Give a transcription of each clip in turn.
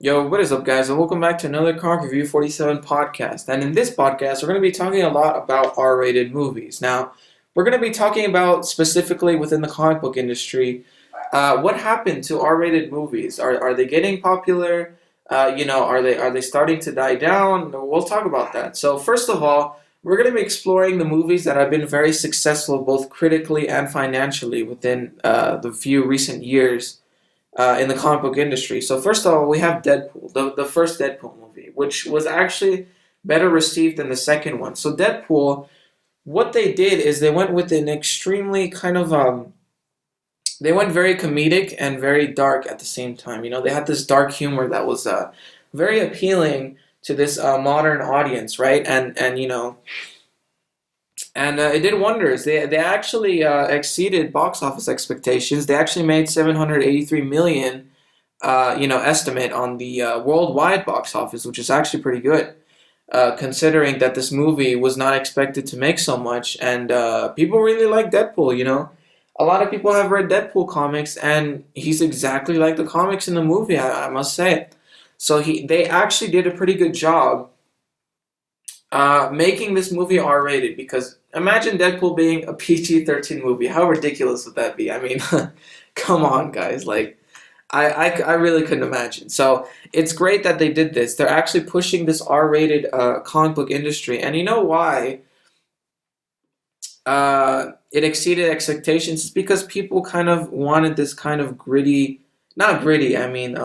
Yo, what is up, guys, and welcome back to another Comicreview47 podcast. And in this podcast, we're going to be talking a lot about R-rated movies. Now, we're going to be talking about specifically within the comic book industry, what happened to R-rated movies? Are they getting popular? Are they starting to die down? We'll talk about that. So, first of all, we're going to be exploring the movies that have been very successful both critically and financially within the few recent years in the comic book industry. So first of all, we have Deadpool, the first Deadpool movie, which was actually better received than the second one. So Deadpool, what they did is they went with an extremely they went very comedic and very dark at the same time. You know, they had this dark humor that was very appealing to this modern audience, right? And it did wonders. They actually exceeded box office expectations. They actually made 783 million, estimate on the worldwide box office, which is actually pretty good, considering that this movie was not expected to make so much. And people really like Deadpool. You know, a lot of people have read Deadpool comics, and he's exactly like the comics in the movie. I must say. So they actually did a pretty good job making this movie R-rated because imagine Deadpool being a PG-13 movie. How ridiculous would that be? I mean, come on, guys. Like, I really couldn't imagine. So it's great that they did this. They're actually pushing this R-rated comic book industry, and you know why? It exceeded expectations. It's because people kind of wanted this kind of gritty, not gritty. I mean,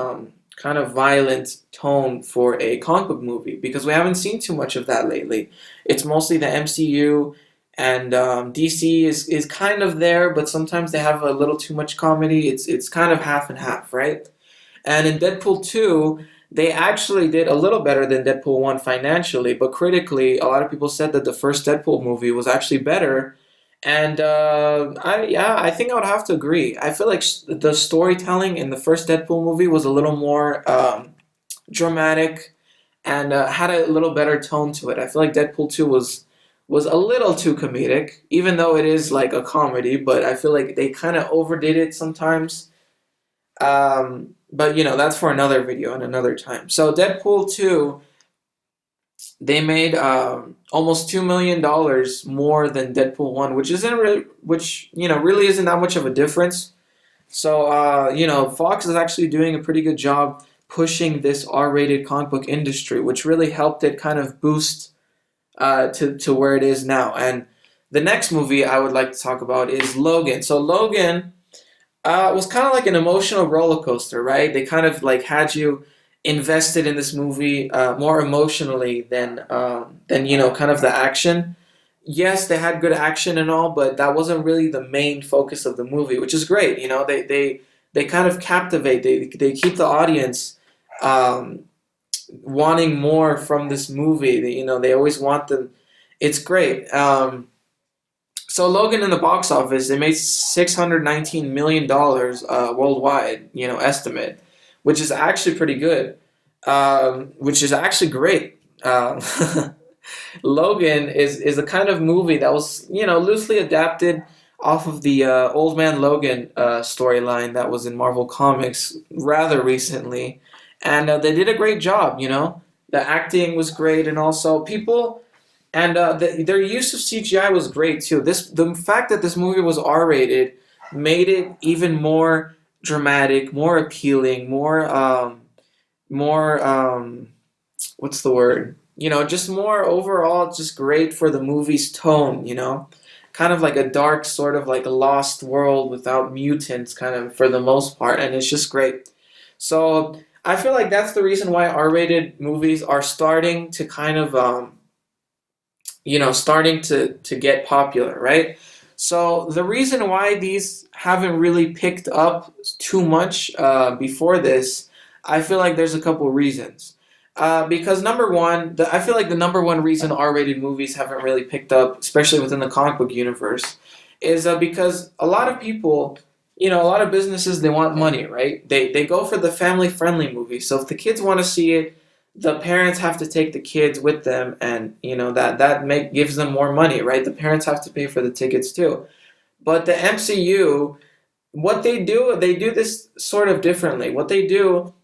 kind of violent tone for a comic book movie because we haven't seen too much of that lately. It's mostly the MCU and DC is kind of there, but sometimes they have a little too much comedy. It's kind of half and half, right? And in Deadpool 2, they actually did a little better than Deadpool 1 financially, but critically, a lot of people said that the first Deadpool movie was actually better. And I think I would have to agree. I feel like the storytelling in the first Deadpool movie was a little more dramatic and had a little better tone to it. I feel like Deadpool 2 was a little too comedic, even though it is like a comedy, but I feel like they kind of overdid it sometimes. But that's for another video and another time. So Deadpool 2, they made almost $2 million more than Deadpool 1, which isn't really, which really isn't that much of a difference. So Fox is actually doing a pretty good job pushing this R-rated comic book industry, which really helped it kind of boost to where it is now. And the next movie I would like to talk about is Logan. So Logan was kind of like an emotional roller coaster, right? They kind of like had you invested in this movie more emotionally than kind of the action. Yes, they had good action and all, but that wasn't really the main focus of the movie, which is great. You know, they kind of captivate. They keep the audience um, wanting more from this movie. They always want them. It's great. So Logan in the box office, they made $619 million worldwide. Estimate, which is actually pretty good. Which is actually great. Logan is a kind of movie that was loosely adapted off of the Old Man Logan storyline that was in Marvel Comics rather recently, and they did a great job. The acting was great, and also people and their use of CGI was great too. The fact that this movie was R-rated made it even more dramatic, more appealing, more what's the word? Just more overall, just great for the movie's tone. Kind of like a dark sort of like a lost world without mutants, kind of for the most part, and it's just great. So I feel like that's the reason why R-rated movies are starting to kind of starting to get popular, right? So the reason why these haven't really picked up too much before this, I feel like there's a couple reasons. Because number one, I feel like the number one reason R-rated movies haven't really picked up, especially within the comic book universe, is because a lot of people, a lot of businesses, they want money, right? They go for the family friendly movie. So if the kids want to see it, the parents have to take the kids with them, and gives them more money, right? The parents have to pay for the tickets too. But the MCU, what they do this sort of differently. What they do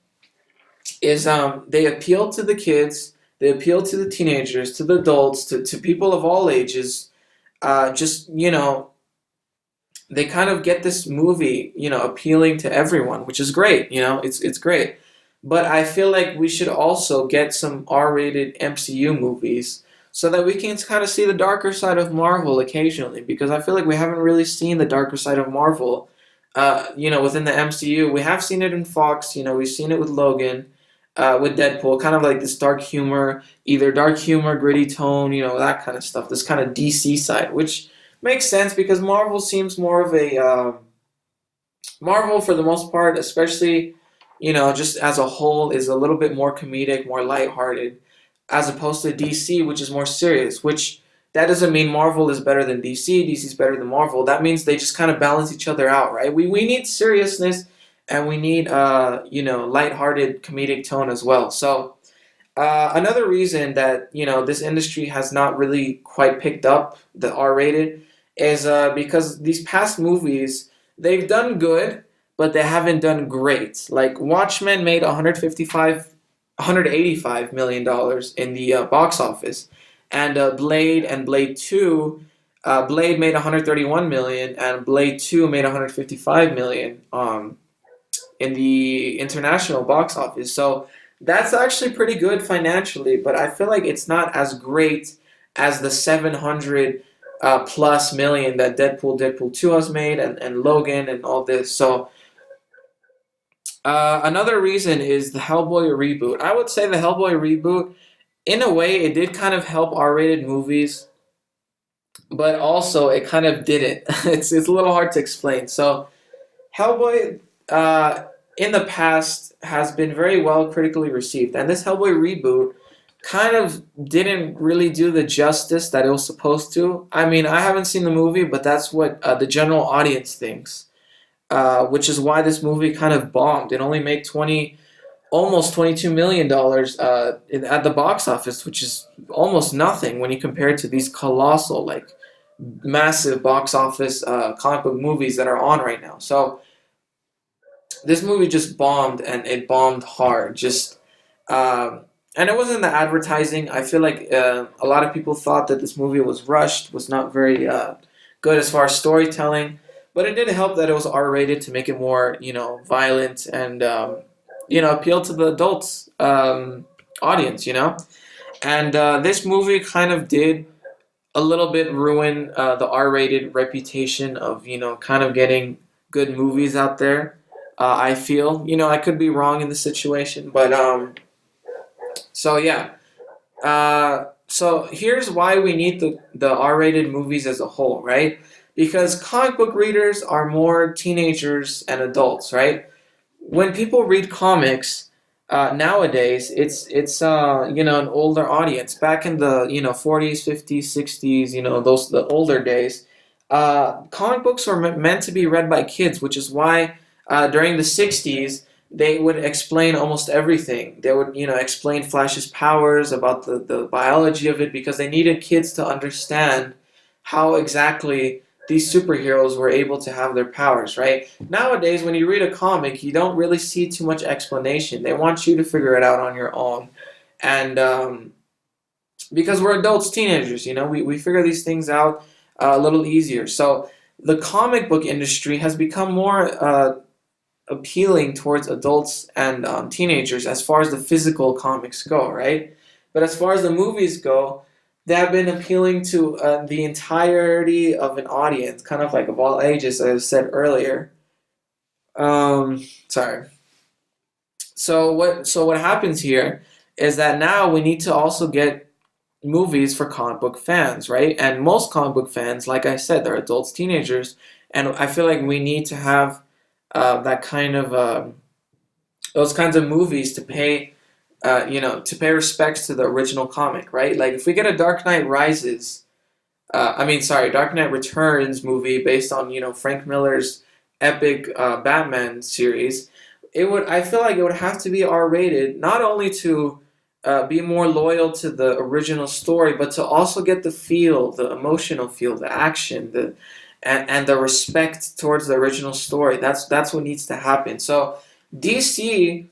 is they appeal to the kids, they appeal to the teenagers, to the adults, to people of all ages. Just they kind of get this movie, appealing to everyone, which is great. It's great. But I feel like we should also get some R-rated MCU movies so that we can kind of see the darker side of Marvel occasionally, because I feel like we haven't really seen the darker side of Marvel. Within the MCU, we have seen it in Fox. We've seen it with Logan, with Deadpool, kind of like this dark humor, either dark humor, gritty tone, that kind of stuff. This kind of DC side, which makes sense because Marvel seems more of a Marvel for the most part, especially just as a whole, is a little bit more comedic, more lighthearted, as opposed to DC, which is more serious. Which that doesn't mean Marvel is better than DC. DC is better than Marvel. That means they just kind of balance each other out, right? We need seriousness and we need lighthearted comedic tone as well. So another reason that this industry has not really quite picked up the R-rated is because these past movies, they've done good, but they haven't done great. Like Watchmen made 185 million dollars in the box office, and Blade and Blade Two, Blade made 131 million, and Blade Two made 155 million. In the international box office. So that's actually pretty good financially, but I feel like it's not as great as the 700 plus million that Deadpool 2 has made, and Logan and all this. So another reason is the Hellboy reboot. I would say the Hellboy reboot, in a way, it did kind of help R-rated movies, but also it kind of didn't. It's a little hard to explain. So Hellboy, in the past, has been very well critically received, and this Hellboy reboot kind of didn't really do the justice that it was supposed to. I mean, I haven't seen the movie, but that's what the general audience thinks, which is why this movie kind of bombed. It only made almost $22 million at the box office, which is almost nothing when you compare it to these colossal, like massive box office comic book movies that are on right now. So this movie just bombed, and it bombed hard. And it wasn't the advertising. I feel like a lot of people thought that this movie was rushed, was not very good as far as storytelling. But it did help that it was R-rated to make it more, violent and, appeal to the adults audience, And this movie kind of did a little bit ruin the R-rated reputation of, kind of getting good movies out there. I feel, I could be wrong in the situation, but so yeah. So here's why we need the R-rated movies as a whole, right? Because comic book readers are more teenagers and adults, right? When people read comics nowadays, it's an older audience. Back in the 40s, 50s, 60s, those the older days, comic books were meant to be read by kids, which is why during the 60s they would explain almost everything. They would explain Flash's powers, about the biology of it, because they needed kids to understand how exactly these superheroes were able to have their powers, right? Nowadays, when you read a comic, you don't really see too much explanation. They want you to figure it out on your own. And because we're adults, teenagers, we figure these things out a little easier. So the comic book industry has become more appealing towards adults and teenagers as far as the physical comics go, right? But as far as the movies go, they have been appealing to the entirety of an audience, kind of like of all ages, as I said earlier. Sorry. So what happens here is that now we need to also get movies for comic book fans, right? And most comic book fans, like I said, they're adults, teenagers, and I feel like we need to have that kind of those kinds of movies to pay to pay respects to the original comic, right? Like if we get a Dark Knight Rises, Dark Knight Returns movie based on Frank Miller's epic Batman series, I feel like it would have to be R-rated, not only to be more loyal to the original story, but to also get the feel, the emotional feel, the action, and the respect towards the original story. That's what needs to happen. So DC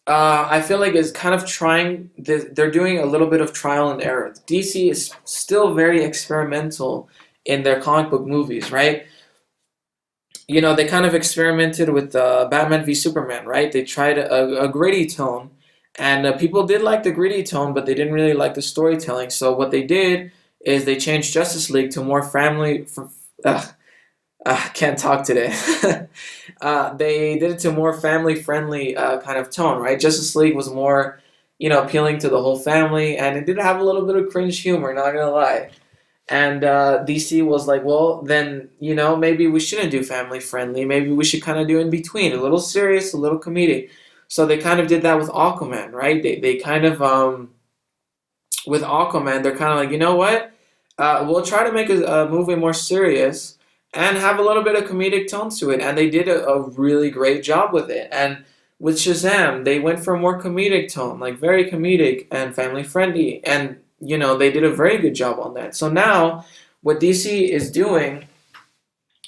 I feel like is kind of trying. They're doing a little bit of trial and error. DC is still very experimental in their comic book movies, right? They kind of experimented with Batman v Superman, right? They tried a gritty tone, and people did like the gritty tone, but they didn't really like the storytelling. So what they did is they changed Justice League to more family. Can't talk today. They did it to a more family friendly kind of tone, right? Justice League was more, appealing to the whole family, and it did have a little bit of cringe humor. Not gonna lie. And DC was like, well, then, maybe we shouldn't do family friendly. Maybe we should kind of do in between, a little serious, a little comedic. So they kind of did that with Aquaman, right? They kind of, with Aquaman, they're kind of like, you know what? We'll try to make a movie more serious and have a little bit of comedic tones to it. And they did a really great job with it. And with Shazam, they went for a more comedic tone, like very comedic and family friendly. And they did a very good job on that. So now, what DC is doing,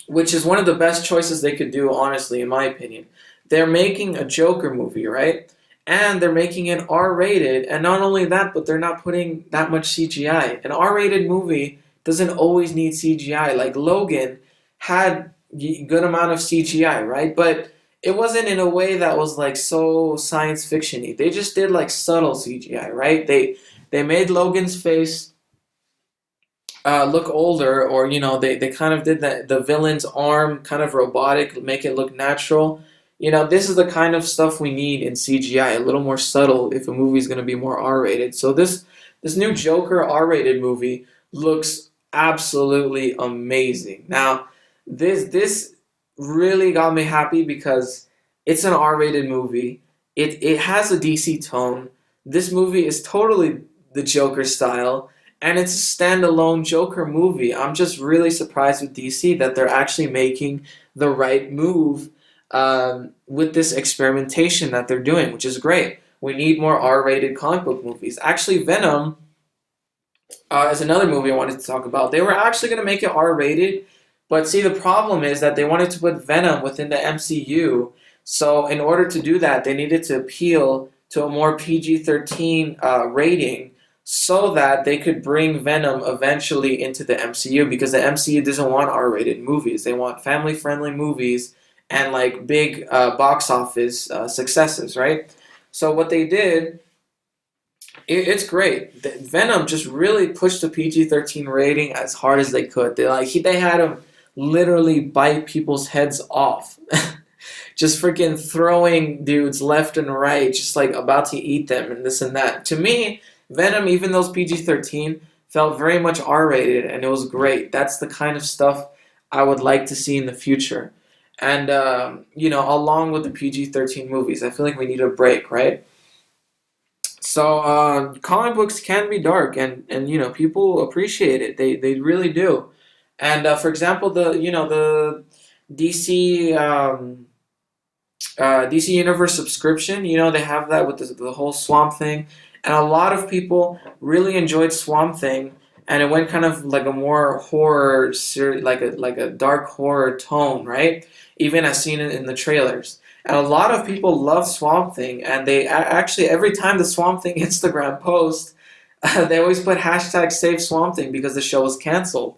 which is one of the best choices they could do, honestly, in my opinion, they're making a Joker movie, right? And they're making it R-rated, and not only that, but they're not putting that much CGI. An R-rated movie doesn't always need CGI. Like Logan had a good amount of CGI, right? But it wasn't in a way that was like so science fiction-y. They just did like subtle CGI, right? They made Logan's face look older, or they kind of did the villain's arm kind of robotic, make it look natural. This is the kind of stuff we need in CGI, a little more subtle if a movie is going to be more R-rated. So this new Joker R-rated movie looks absolutely amazing. Now, this really got me happy because it's an R-rated movie. It has a DC tone. This movie is totally the Joker style, and it's a standalone Joker movie. I'm just really surprised with DC that they're actually making the right move with this experimentation that they're doing, which is great. We need more R-rated comic book movies. Actually, Venom is another movie I wanted to talk about. They were actually going to make it R-rated, but see, the problem is that they wanted to put Venom within the MCU. So in order to do that, they needed to appeal to a more PG-13 rating, so that they could bring Venom eventually into the MCU, because the MCU doesn't want R-rated movies. They want family-friendly movies and like big box office successes, right? So what they did, it's great. Venom just really pushed the PG-13 rating as hard as they could. They had him literally bite people's heads off. Just freaking throwing dudes left and right, just like about to eat them and this and that. To me, Venom, even though it's PG-13, felt very much R-rated, and it was great. That's the kind of stuff I would like to see in the future. And, along with the PG-13 movies, I feel like we need a break, right? So, comic books can be dark, and people appreciate it. They really do. And, for example, the DC, DC Universe subscription, they have that with the whole Swamp Thing. And a lot of people really enjoyed Swamp Thing, and it went kind of like a more horror, like a dark horror tone, right? Even as seen in the trailers. And a lot of people love Swamp Thing, and they actually, every time the Swamp Thing Instagram post, they always put hashtag Save Swamp Thing because the show was canceled.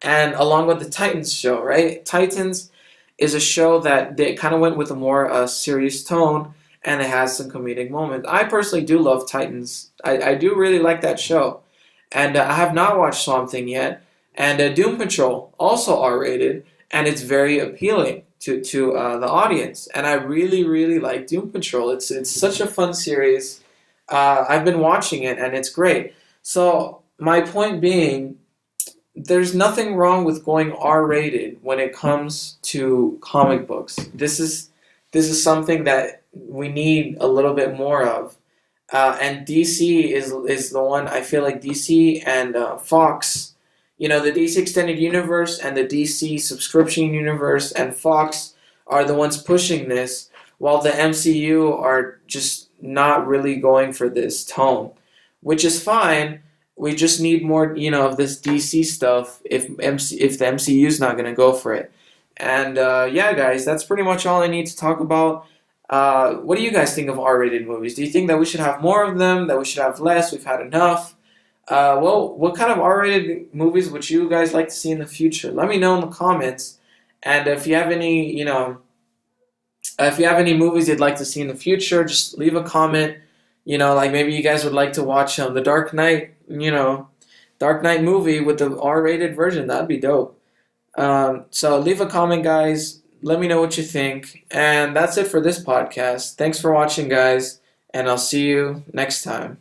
And along with the Titans show, right? Titans is a show that they kind of went with a more serious tone, and it has some comedic moments. I personally do love Titans. I do really like that show. And I have not watched Swamp Thing yet. And Doom Patrol, also R-rated, and it's very appealing to the audience. And I really, really like Doom Patrol. It's such a fun series. I've been watching it, and it's great. So my point being, there's nothing wrong with going R-rated when it comes to comic books. This is something that we need a little bit more of. And DC is the one, I feel like DC and Fox, the DC Extended Universe and the DC Subscription Universe and Fox are the ones pushing this, while the MCU are just not really going for this tone, which is fine. We just need more, of this DC stuff if the MCU is not going to go for it. And yeah, guys, that's pretty much all I need to talk about. What do you guys think of R-rated movies? Do you think that we should have more of them? That we should have less? We've had enough. Well, what kind of R-rated movies would you guys like to see in the future? Let me know in the comments. And if you have any, if you have any movies you'd like to see in the future, just leave a comment. Like maybe you guys would like to watch the Dark Knight, Dark Knight movie with the R-rated version. That'd be dope. So leave a comment, guys. Let me know what you think. And that's it for this podcast. Thanks for watching, guys, and I'll see you next time.